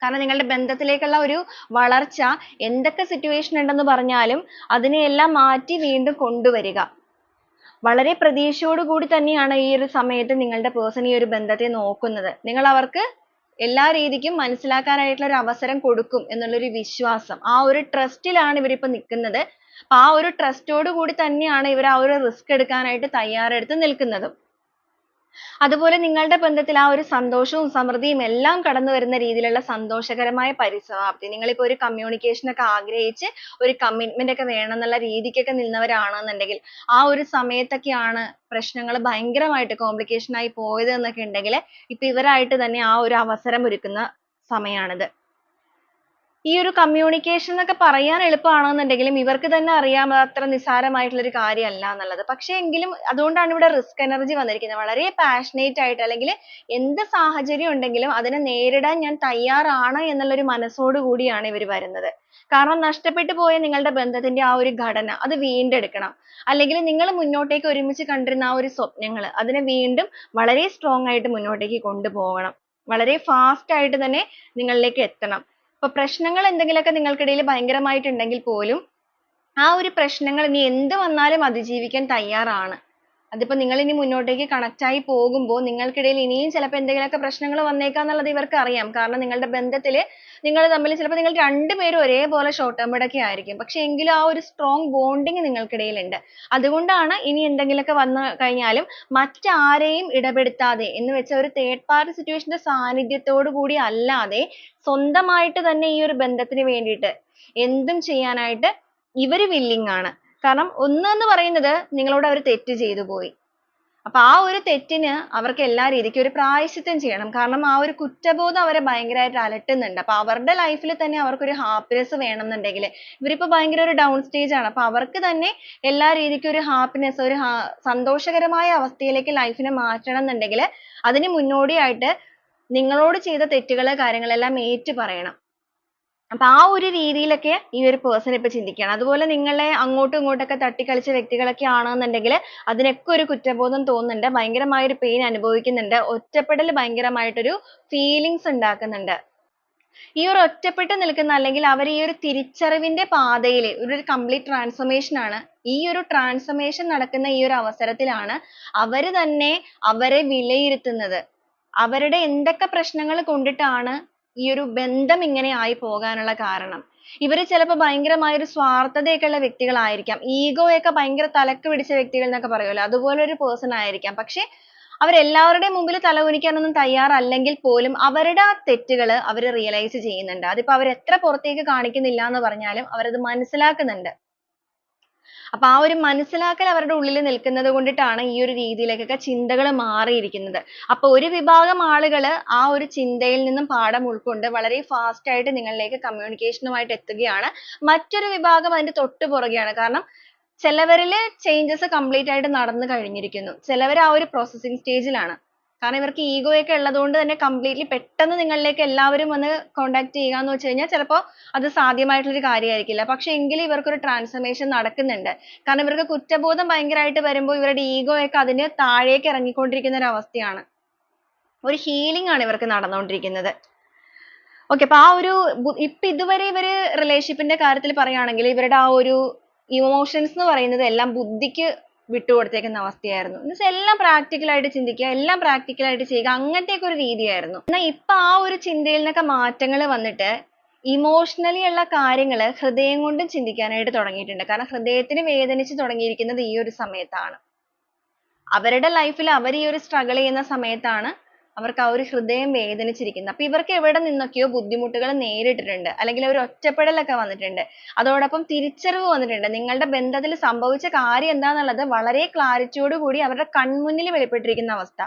കാരണം നിങ്ങളുടെ ബന്ധത്തിലേക്കുള്ള ഒരു വളർച്ച എന്തൊക്കെ സിറ്റുവേഷൻ ഉണ്ടെന്ന് പറഞ്ഞാലും അതിനെയെല്ലാം മാറ്റി വീണ്ടും കൊണ്ടുവരിക. വളരെ പ്രതീക്ഷയോട് കൂടി തന്നെയാണ് ഈ ഒരു സമയത്ത് നിങ്ങളുടെ പേഴ്സൺ ഈ ഒരു ബന്ധത്തെ നോക്കുന്നത്. നിങ്ങൾ അവർക്ക് എല്ലാ രീതിക്കും മനസ്സിലാക്കാനായിട്ടുള്ള ഒരു അവസരം കൊടുക്കും എന്നുള്ളൊരു വിശ്വാസം, ആ ഒരു ട്രസ്റ്റിലാണ് ഇവരിപ്പോ നിൽക്കുന്നത്. അപ്പൊ ആ ഒരു ട്രസ്റ്റോട് കൂടി തന്നെയാണ് ഇവർ ആ ഒരു റിസ്ക് എടുക്കാനായിട്ട് തയ്യാറെടുത്ത് നിൽക്കുന്നതും. അതുപോലെ നിങ്ങളുടെ ബന്ധത്തിൽ ആ ഒരു സന്തോഷവും സമൃദ്ധിയും എല്ലാം കടന്നു വരുന്ന രീതിയിലുള്ള സന്തോഷകരമായ പരിസമാപ്തി. നിങ്ങളിപ്പോ ഒരു communication ഒക്കെ ആഗ്രഹിച്ച് ഒരു commitment ഒക്കെ വേണം എന്നുള്ള രീതിക്കൊക്കെ നിന്നവരാണെന്നുണ്ടെങ്കിൽ ആ ഒരു സമയത്തൊക്കെയാണ് പ്രശ്നങ്ങൾ ഭയങ്കരമായിട്ട് complication ആയി പോയത് എന്നൊക്കെ ഉണ്ടെങ്കിൽ ഇപ്പൊ ഇവരായിട്ട് തന്നെ ആ ഒരു അവസരം ഒരുക്കുന്ന സമയാണിത്. ഈ ഒരു communication എന്നൊക്കെ പറയാൻ എളുപ്പമാണെന്നുണ്ടെങ്കിലും ഇവർക്ക് തന്നെ അറിയാം അത് അത്ര നിസ്സാരമായിട്ടുള്ള ഒരു കാര്യമല്ല എന്നുള്ളത്. പക്ഷേ എങ്കിലും അതുകൊണ്ടാണ് ഇവിടെ risk energy വന്നിരിക്കുന്നത്. വളരെ passionate ആയിട്ട് അല്ലെങ്കിൽ എന്ത് സാഹചര്യം ഉണ്ടെങ്കിലും അതിനെ നേരിടാൻ ഞാൻ തയ്യാറാണ് എന്നുള്ള ഒരു മനസ്സോട് കൂടിയാണ് ഇവർ വരുന്നത്. കാരണം നഷ്ടപ്പെട്ടു പോയ നിങ്ങളുടെ ബന്ധത്തിന്റെ ആ ഒരു ഘടന അത് വീണ്ടെടുക്കണം. അല്ലെങ്കിൽ നിങ്ങൾ മുന്നോട്ടേക്ക് ഒരുമിച്ച് കണ്ടിരുന്ന ആ ഒരു സ്വപ്നങ്ങൾ അതിനെ വീണ്ടും വളരെ strong ആയിട്ട് മുന്നോട്ടേക്ക് കൊണ്ടുപോകണം. വളരെ fast ആയിട്ട് തന്നെ നിങ്ങളിലേക്ക് എത്തണം. ഇപ്പൊ പ്രശ്നങ്ങൾ എന്തെങ്കിലുമൊക്കെ നിങ്ങൾക്കിടയിൽ ഭയങ്കരമായിട്ടുണ്ടെങ്കിൽ പോലും ആ ഒരു പ്രശ്നങ്ങൾ ഇനി എന്ത് വന്നാലും അതിജീവിക്കാൻ തയ്യാറാണ്. അതിപ്പോ നിങ്ങൾ ഇനി മുന്നോട്ടേക്ക് കണക്ട് ആയി പോകുമ്പോൾ നിങ്ങൾക്കിടയിൽ ഇനിയും ചിലപ്പോൾ എന്തെങ്കിലുമൊക്കെ പ്രശ്നങ്ങൾ വന്നേക്കാം എന്നുള്ളത് ഇവർക്ക് അറിയാം. കാരണം നിങ്ങളുടെ ബന്ധത്തിൽ നിങ്ങൾ തമ്മിൽ ചിലപ്പോൾ നിങ്ങൾ രണ്ടുപേരും ഒരേപോലെ ഷോർട്ട് ടേംപേർഡ് ഒക്കെ ആയിരിക്കും. പക്ഷെ എങ്കിലും ആ ഒരു സ്ട്രോങ് ബോണ്ടിങ് നിങ്ങൾക്കിടയിൽ ഉണ്ട്. അതുകൊണ്ടാണ് ഇനി എന്തെങ്കിലുമൊക്കെ വന്നു കഴിഞ്ഞാലും മറ്റാരെയും ഇടപെടുത്താതെ എന്ന് വെച്ചാൽ ഒരു തേർഡ് പാർട്ടി സിറ്റുവേഷന്റെ സാന്നിധ്യത്തോടു കൂടി അല്ലാതെ സ്വന്തമായിട്ട് തന്നെ ഈ ഒരു ബന്ധത്തിന് വേണ്ടിയിട്ട് എന്തും ചെയ്യാനായിട്ട് ഇവര് willing ആണ്. കാരണം ഒന്നെന്ന് പറയുന്നത് നിങ്ങളോട് അവർ തെറ്റ് ചെയ്തു പോയി. അപ്പൊ ആ ഒരു തെറ്റിന് അവർക്ക് എല്ലാ രീതിക്കും ഒരു പ്രായശ്ചിത്തം ചെയ്യണം. കാരണം ആ ഒരു കുറ്റബോധം അവരെ ഭയങ്കരമായിട്ട് അലട്ടുന്നുണ്ട്. അപ്പൊ അവരുടെ ലൈഫിൽ തന്നെ അവർക്കൊരു ഹാപ്പിനെസ് വേണമെന്നുണ്ടെങ്കിൽ ഇവരിപ്പോ ഭയങ്കര ഒരു ഡൗൺ സ്റ്റേജ് ആണ്. അപ്പൊ അവർക്ക് തന്നെ എല്ലാ രീതിക്കും ഒരു ഹാപ്പിനെസ് ഒരു സന്തോഷകരമായ അവസ്ഥയിലേക്ക് ലൈഫിനെ മാറ്റണം എന്നുണ്ടെങ്കിൽ അതിന് മുന്നോടിയായിട്ട് നിങ്ങളോട് ചെയ്ത തെറ്റുകൾ കാര്യങ്ങളെല്ലാം ഏറ്റു പറയണം. അപ്പൊ ആ ഒരു രീതിയിലൊക്കെ ഈ ഒരു പേഴ്സൺ ഇപ്പൊ ചിന്തിക്കുകയാണ്. അതുപോലെ നിങ്ങളെ അങ്ങോട്ടും ഇങ്ങോട്ടൊക്കെ തട്ടിക്കളിച്ച വ്യക്തികളൊക്കെ ആണെന്നുണ്ടെങ്കിൽ അതിനൊക്കെ ഒരു കുറ്റബോധം തോന്നുന്നുണ്ട്. ഭയങ്കരമായ ഒരു പെയിൻ അനുഭവിക്കുന്നുണ്ട്. ഒറ്റപ്പെടൽ ഭയങ്കരമായിട്ടൊരു ഫീലിങ്സ് ഉണ്ടാക്കുന്നുണ്ട്. ഈ ഒരു ഒറ്റപ്പെട്ട് നിൽക്കുന്ന അല്ലെങ്കിൽ അവർ ഈ ഒരു തിരിച്ചറിവിന്റെ പാതയിൽ ഒരു കംപ്ലീറ്റ് ട്രാൻസ്ഫോർമേഷൻ ആണ്. ഈ ഒരു ട്രാൻസ്ഫോർമേഷൻ നടക്കുന്ന ഈ ഒരു അവസരത്തിലാണ് അവർ തന്നെ അവരെ വിലയിരുത്തുന്നത്. അവരുടെ എന്തൊക്കെ പ്രശ്നങ്ങൾ കൊണ്ടിട്ടാണ് ഈ ഒരു ബന്ധം ഇങ്ങനെ ആയി പോകാനുള്ള കാരണം. ഇവര് ചിലപ്പോൾ ഭയങ്കരമായ ഒരു സ്വാർത്ഥതയൊക്കെ ഉള്ള വ്യക്തികളായിരിക്കാം. ഈഗോ ഒക്കെ ഭയങ്കര തലക്ക് പിടിച്ച വ്യക്തികൾ എന്നൊക്കെ പറയുമല്ലോ. അതുപോലെ ഒരു പേഴ്സൺ ആയിരിക്കാം. പക്ഷെ അവരെല്ലാവരുടെയും മുമ്പിൽ തലകുനിക്കാനൊന്നും തയ്യാറല്ലെങ്കിൽ പോലും അവരുടെ ആ തെറ്റുകൾ അവർ റിയലൈസ് ചെയ്യുന്നുണ്ട്. അതിപ്പോ അവർ എത്ര പുറത്തേക്ക് കാണിക്കുന്നില്ല എന്ന് പറഞ്ഞാലും അവരത് മനസ്സിലാക്കുന്നുണ്ട്. അപ്പൊ ആ ഒരു മനസ്സിലാക്കൽ അവരുടെ ഉള്ളിൽ നിൽക്കുന്നത് കൊണ്ടിട്ടാണ് ഈ ഒരു രീതിയിലേക്കൊക്കെ ചിന്തകൾ മാറിയിരിക്കുന്നത്. അപ്പൊ ഒരു വിഭാഗം ആളുകൾ ആ ഒരു ചിന്തയിൽ നിന്നും പാഠം ഉൾക്കൊണ്ട് വളരെ fast ആയിട്ട് നിങ്ങളിലേക്ക് communication ഉമായിട്ട് എത്തുകയാണ്. മറ്റൊരു വിഭാഗം അതിന്റെ തൊട്ട് പുറകെയാണ്. കാരണം ചിലവരിൽ ചേഞ്ചസ് കംപ്ലീറ്റ് ആയിട്ട് നടന്നു കഴിഞ്ഞിരിക്കുന്നു. ചിലവർ ആ ഒരു പ്രോസസ്സിംഗ് സ്റ്റേജിലാണ്. കാരണം ഇവർക്ക് ഈഗോ ഒക്കെ ഉള്ളതുകൊണ്ട് തന്നെ കംപ്ലീറ്റ്ലി പെട്ടെന്ന് നിങ്ങളിലേക്ക് എല്ലാവരും വന്ന് കോണ്ടാക്ട് ചെയ്യുക എന്ന് വെച്ച് കഴിഞ്ഞാൽ ചിലപ്പോൾ അത് സാധ്യമായിട്ടുള്ള ഒരു കാര്യമായിരിക്കില്ല. പക്ഷെ എങ്കിലും ഇവർക്കൊരു ട്രാൻസ്ഫോർമേഷൻ നടക്കുന്നുണ്ട്. കാരണം ഇവർക്ക് കുറ്റബോധം ഭയങ്കരമായിട്ട് വരുമ്പോൾ ഇവരുടെ ഈഗോ ഒക്കെ അതിന് താഴേക്ക് ഇറങ്ങിക്കൊണ്ടിരിക്കുന്ന ഒരു അവസ്ഥയാണ്. ഒരു ഹീലിംഗ് ആണ് ഇവർക്ക് നടന്നുകൊണ്ടിരിക്കുന്നത്. ഓക്കെ, അപ്പൊ ആ ഒരു ഇപ്പൊ ഇതുവരെ ഇവര് റിലേഷൻഷിപ്പിന്റെ കാര്യത്തിൽ പറയുകയാണെങ്കിൽ ഇവരുടെ ആ ഒരു ഇമോഷൻസ് എന്ന് പറയുന്നത് എല്ലാം ബുദ്ധിക്ക് വിട്ടുകൊടുത്തേക്കുന്ന അവസ്ഥയായിരുന്നു. എന്നുവെച്ചാൽ എല്ലാം പ്രാക്ടിക്കൽ ആയിട്ട് ചിന്തിക്കുക, എല്ലാം പ്രാക്ടിക്കൽ ആയിട്ട് ചെയ്യുക, അങ്ങനത്തെയൊക്കെ ഒരു രീതിയായിരുന്നു. എന്നാൽ ഇപ്പൊ ആ ഒരു ചിന്തയിൽ നിന്നൊക്കെ മാറ്റങ്ങൾ വന്നിട്ട് ഇമോഷണലി ഉള്ള കാര്യങ്ങൾ ഹൃദയം കൊണ്ടും ചിന്തിക്കാനായിട്ട് തുടങ്ങിയിട്ടുണ്ട്. കാരണം ഹൃദയത്തിന് വേദനിച്ച് തുടങ്ങിയിരിക്കുന്നത് ഈ ഒരു സമയത്താണ്. അവരുടെ ലൈഫിൽ അവർ ഈ ഒരു സ്ട്രഗിൾ ചെയ്യുന്ന സമയത്താണ് അവർക്ക് ആ ഒരു ഹൃദയം വേദനിച്ചിരിക്കുന്നത്. അപ്പൊ ഇവർക്ക് എവിടെ നിന്നൊക്കെയോ ബുദ്ധിമുട്ടുകൾ നേരിട്ടിട്ടുണ്ട്. അല്ലെങ്കിൽ ഒരു ഒറ്റപ്പെടലൊക്കെ വന്നിട്ടുണ്ട്. അതോടൊപ്പം തിരിച്ചറിവ് വന്നിട്ടുണ്ട്. നിങ്ങളുടെ ബന്ധത്തിൽ സംഭവിച്ച കാര്യം എന്താന്നുള്ളത് വളരെ ക്ലാരിറ്റിയോട് കൂടി അവരുടെ കൺമുന്നിൽ വെളിപ്പെട്ടിരിക്കുന്ന അവസ്ഥ.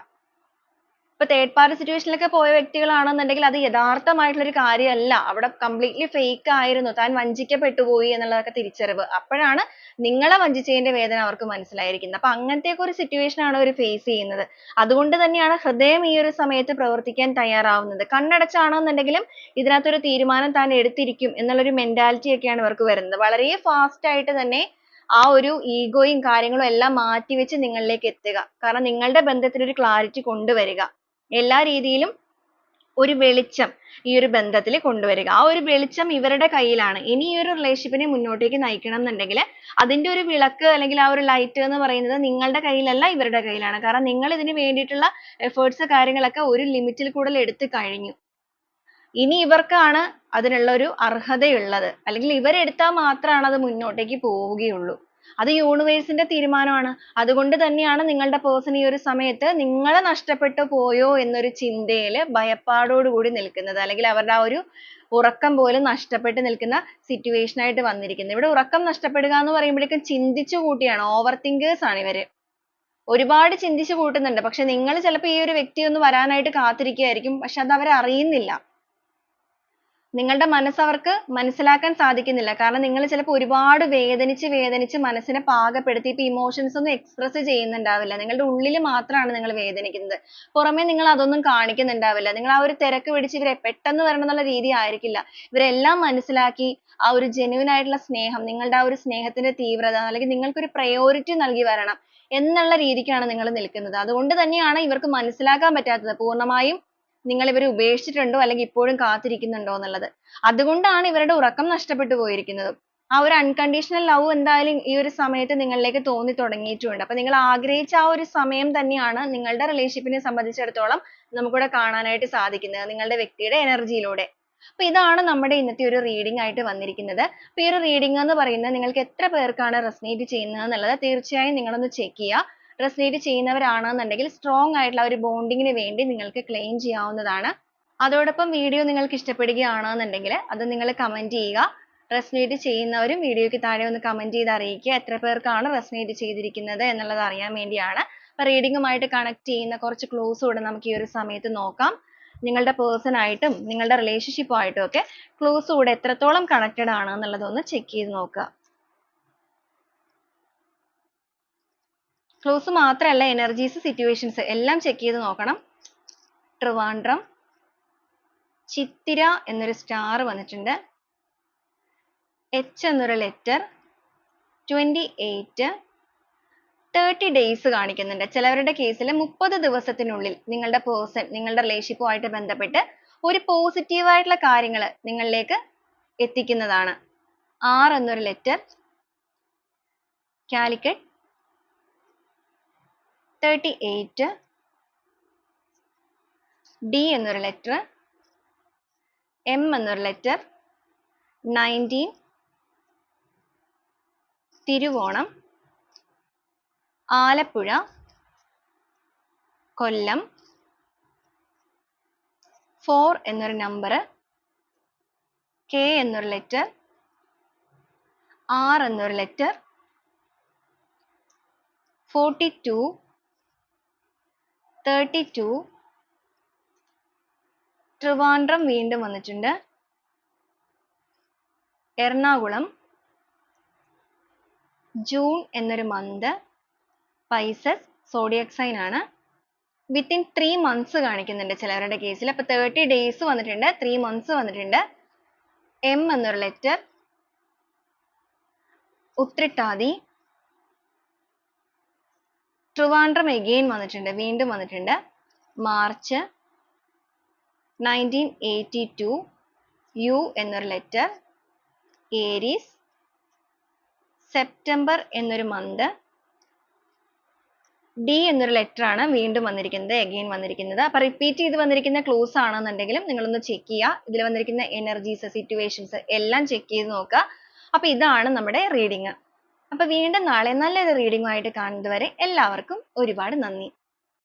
ഇപ്പൊ തേർഡ് പാർട്ടി സിറ്റുവേഷനിലൊക്കെ പോയ വ്യക്തികളാണെന്നുണ്ടെങ്കിൽ അത് യഥാർത്ഥമായിട്ടുള്ള ഒരു കാര്യമല്ല, അവിടെ കംപ്ലീറ്റ്ലി ഫേക്ക് ആയിരുന്നു, താൻ വഞ്ചിക്കപ്പെട്ടു പോയി എന്നുള്ളതൊക്കെ തിരിച്ചറിവ്. അപ്പോഴാണ് നിങ്ങളെ വഞ്ചിച്ചതിന്റെ വേദന അവർക്ക് മനസ്സിലായിരിക്കുന്നത്. അപ്പൊ അങ്ങനത്തെ ഒരു സിറ്റുവേഷൻ ആണ് അവർ ഫേസ് ചെയ്യുന്നത്. അതുകൊണ്ട് തന്നെയാണ് ഹൃദയം ഈ ഒരു സമയത്ത് പ്രവർത്തിക്കാൻ തയ്യാറാവുന്നത്. കണ്ണടച്ചാണെന്നുണ്ടെങ്കിലും ഇതിനകത്തൊരു തീരുമാനം താൻ എടുത്തിരിക്കും എന്നുള്ളൊരു മെന്റാലിറ്റി ഒക്കെയാണ് ഇവർക്ക് വരുന്നത്. വളരെ ഫാസ്റ്റ് ആയിട്ട് തന്നെ ആ ഒരു ഈഗോയും കാര്യങ്ങളും എല്ലാം മാറ്റിവെച്ച് നിങ്ങളിലേക്ക് എത്തുക. കാരണം നിങ്ങളുടെ ബന്ധത്തിൽ ഒരു ക്ലാരിറ്റി കൊണ്ടുവരിക. എല്ലാ രീതിയിലും ഒരു വെളിച്ചം ഈ ഒരു ബന്ധത്തിൽ കൊണ്ടുവരിക. ആ ഒരു വെളിച്ചം ഇവരുടെ കയ്യിലാണ്. ഇനി ഈ ഒരു റിലേഷൻഷിപ്പിനെ മുന്നോട്ടേക്ക് നയിക്കണം എന്നുണ്ടെങ്കിൽ അതിന്റെ ഒരു വിളക്ക് അല്ലെങ്കിൽ ആ ഒരു ലൈറ്റ് എന്ന് പറയുന്നത് നിങ്ങളുടെ കയ്യിലല്ല, ഇവരുടെ കയ്യിലാണ്. കാരണം നിങ്ങൾ ഇതിന് വേണ്ടിയിട്ടുള്ള എഫേർട്സ് കാര്യങ്ങളൊക്കെ ഒരു ലിമിറ്റിൽ കൂടുതൽ എടുത്തു കഴിഞ്ഞു. ഇനി ഇവർക്കാണ് അതിനുള്ള ഒരു അർഹതയുള്ളത്. അല്ലെങ്കിൽ ഇവരെടുത്താൽ മാത്രമാണ് അത് മുന്നോട്ടേക്ക് പോവുകയുള്ളൂ. അത് യൂണിവേഴ്സിന്റെ തീരുമാനമാണ്. അതുകൊണ്ട് തന്നെയാണ് നിങ്ങളുടെ പേഴ്സൺ ഈ ഒരു സമയത്ത് നിങ്ങളെ നഷ്ടപ്പെട്ടു പോയോ എന്നൊരു ചിന്തയിൽ ഭയപ്പാടോട് കൂടി നിൽക്കുന്നത്. അല്ലെങ്കിൽ അവരുടെ ആ ഒരു ഉറക്കം പോലും നഷ്ടപ്പെട്ട് നിൽക്കുന്ന സിറ്റുവേഷൻ ആയിട്ട് വന്നിരിക്കുന്നത്. ഇവിടെ ഉറക്കം നഷ്ടപ്പെടുക എന്ന് പറയുമ്പോഴേക്കും ചിന്തിച്ചു കൂട്ടിയാണ്. ഓവർ തിങ്കേഴ്സ് ആണ് ഇവര്. ഒരുപാട് ചിന്തിച്ചു കൂട്ടുന്നുണ്ട്. പക്ഷെ നിങ്ങൾ ചിലപ്പോൾ ഈ ഒരു വ്യക്തി ഒന്ന് വരാനായിട്ട് കാത്തിരിക്കുകയായിരിക്കും. പക്ഷെ അത് അവർ അറിയുന്നില്ല. നിങ്ങളുടെ മനസ്സ് അവർക്ക് മനസ്സിലാക്കാൻ സാധിക്കുന്നില്ല. കാരണം നിങ്ങൾ ചിലപ്പോൾ ഒരുപാട് വേദനിച്ച് മനസ്സിനെ പാകപ്പെടുത്തി ഇപ്പൊ ഇമോഷൻസ് ഒന്നും എക്സ്പ്രസ് ചെയ്യുന്നുണ്ടാവില്ല. നിങ്ങളുടെ ഉള്ളിൽ മാത്രമാണ് നിങ്ങൾ വേദനിക്കുന്നത്. പുറമെ നിങ്ങൾ അതൊന്നും കാണിക്കുന്നുണ്ടാവില്ല. നിങ്ങൾ ആ ഒരു തിരക്ക് പിടിച്ച് ഇവരെ പെട്ടെന്ന് വരണം എന്നുള്ള രീതി ആയിരിക്കില്ല. ഇവരെല്ലാം മനസ്സിലാക്കി ആ ഒരു ജെന്യൂൻ ആയിട്ടുള്ള സ്നേഹം, നിങ്ങളുടെ ആ ഒരു സ്നേഹത്തിന്റെ തീവ്രത, അല്ലെങ്കിൽ നിങ്ങൾക്കൊരു പ്രയോറിറ്റി നൽകി വരണം എന്നുള്ള രീതിക്കാണ് നിങ്ങൾ നിൽക്കുന്നത്. അതുകൊണ്ട് തന്നെയാണ് ഇവർക്ക് മനസ്സിലാക്കാൻ പറ്റാത്തത് പൂർണ്ണമായും നിങ്ങൾ ഇവരെ ഉപേക്ഷിച്ചിട്ടുണ്ടോ അല്ലെങ്കിൽ ഇപ്പോഴും കാത്തിരിക്കുന്നുണ്ടോ എന്നുള്ളത്. അതുകൊണ്ടാണ് ഇവരുടെ ഉറക്കം നഷ്ടപ്പെട്ടു പോയിരിക്കുന്നത്. ആ ഒരു അൺകണ്ടീഷണൽ ലവ് എന്തായാലും ഈ ഒരു സമയത്ത് നിങ്ങളിലേക്ക് തോന്നി തുടങ്ങിയിട്ടുണ്ട്. അപ്പൊ നിങ്ങൾ ആഗ്രഹിച്ച ആ ഒരു സമയം തന്നെയാണ് നിങ്ങളുടെ റിലേഷൻഷിപ്പിനെ സംബന്ധിച്ചിടത്തോളം നമുക്കിവിടെ കാണാനായിട്ട് സാധിക്കുന്നത്, നിങ്ങളുടെ വ്യക്തിയുടെ എനർജിയിലൂടെ. അപ്പൊ ഇതാണ് നമ്മുടെ ഇന്നത്തെ ഒരു റീഡിംഗ് ആയിട്ട് വന്നിരിക്കുന്നത്. അപ്പൊ ഈ ഒരു റീഡിംഗ് എന്ന് പറയുന്നത് നിങ്ങൾക്ക് എത്ര പേർക്കാണ് റെസനേറ്റ് ചെയ്യുന്നത് എന്നുള്ളത് തീർച്ചയായും നിങ്ങളൊന്ന് ചെക്ക് ചെയ്യുക. റെസനേറ്റ് ചെയ്യുന്നവരാണെന്നുണ്ടെങ്കിൽ സ്ട്രോങ് ആയിട്ടുള്ള ഒരു ബോണ്ടിങ്ങിന് വേണ്ടി നിങ്ങൾക്ക് ക്ലെയിം ചെയ്യാവുന്നതാണ്. അതോടൊപ്പം വീഡിയോ നിങ്ങൾക്ക് ഇഷ്ടപ്പെടുകയാണെന്നുണ്ടെങ്കിൽ അത് നിങ്ങൾ കമന്റ് ചെയ്യുക. റെസനേറ്റ് ചെയ്യുന്നവരും വീഡിയോയ്ക്ക് താഴെ ഒന്ന് കമന്റ് ചെയ്ത് അറിയിക്കുക എത്ര പേർക്കാണ് റെസനേറ്റ് ചെയ്തിരിക്കുന്നത് എന്നുള്ളത് അറിയാൻ വേണ്ടിയാണ്. അപ്പൊ റീഡിങ്ങുമായിട്ട് കണക്ട് ചെയ്യുന്ന കുറച്ച് ക്ലൂസ് കൂടെ നമുക്ക് ഈ ഒരു സമയത്ത് നോക്കാം. നിങ്ങളുടെ പേഴ്സൺ ആയിട്ടും നിങ്ങളുടെ റിലേഷൻഷിപ്പുമായിട്ടും ഒക്കെ ക്ലൂസ് കൂടെ എത്രത്തോളം കണക്റ്റഡ് ആണ് എന്നുള്ളതൊന്ന് ചെക്ക് ചെയ്ത് നോക്കുക. ക്ലൂസ് മാത്രമല്ല, എനർജീസ്, സിറ്റുവേഷൻസ് എല്ലാം ചെക്ക് ചെയ്ത് നോക്കണം. ട്രിവാൻഡ്രം, ചിത്തിര എന്നൊരു സ്റ്റാർ വന്നിട്ടുണ്ട്. എച്ച് എന്നൊരു ലെറ്റർ, 28, 30 ഡേയ്സ് കാണിക്കുന്നുണ്ട്. ചിലവരുടെ കേസിൽ 30 ദിവസത്തിനുള്ളിൽ നിങ്ങളുടെ പേഴ്സൺ നിങ്ങളുടെ റിലേഷൻഷിപ്പുമായിട്ട് ബന്ധപ്പെട്ട് ഒരു പോസിറ്റീവ് ആയിട്ടുള്ള കാര്യങ്ങൾ നിങ്ങളിലേക്ക് എത്തിക്കുന്നതാണ്. 6 എന്നൊരു ലെറ്റർ, കാലിക്കറ്റ്, 38, ഡി എന്നൊരു ലെറ്റർ, എം എന്നൊരു ലെറ്റർ, 19, തിരുവോണം, ആലപ്പുഴ, കൊല്ലം, 4 എന്നൊരു നമ്പർ, കെ എന്നൊരു ലെറ്റർ, ആർ എന്നൊരു ലെറ്റർ, 42, 32, ട്രിവാൻഡ്രം വീണ്ടും വന്നിട്ടുണ്ട്, എറണാകുളം, ജൂൺ എന്നൊരു മന്ത്, പൈസസ്, സോഡിയക് സൈൻ ആണ്. വിത്തിൻ 3 months കാണിക്കുന്നുണ്ട് ചിലവരുടെ കേസിൽ. അപ്പൊ 30 days വന്നിട്ടുണ്ട്, 3 months വന്നിട്ടുണ്ട്. എം എന്നൊരു ലെറ്റർ, ഉത്രട്ടാതി, ട്രിവാൻഡ്രം എഗെയിൻ വന്നിട്ടുണ്ട്, വീണ്ടും വന്നിട്ടുണ്ട്. മാർച്ച്, 1982, യു എന്നൊരു ലെറ്റർ, ഏരീസ്, സെപ്റ്റംബർ എന്നൊരു മന്ത്, ഡി എന്നൊരു ലെറ്റർ ആണ് വീണ്ടും വന്നിരിക്കുന്നത്, എഗെയിൻ വന്നിരിക്കുന്നത്. അപ്പൊ റിപ്പീറ്റ് ചെയ്ത് വന്നിരിക്കുന്ന ക്ലൂസ് ആണെന്നുണ്ടെങ്കിലും നിങ്ങളൊന്ന് ചെക്ക് ചെയ്യുക. ഇതിൽ വന്നിരിക്കുന്ന എനർജീസ്, സിറ്റുവേഷൻസ് എല്ലാം ചെക്ക് ചെയ്ത് നോക്കുക. അപ്പൊ ഇതാണ് നമ്മുടെ റീഡിങ്. അപ്പൊ വീണ്ടും നാളെ നല്ലൊരു റീഡിങ്ങുമായിട്ട് കാണുന്നത് വരെ എല്ലാവർക്കും ഒരുപാട് നന്ദി.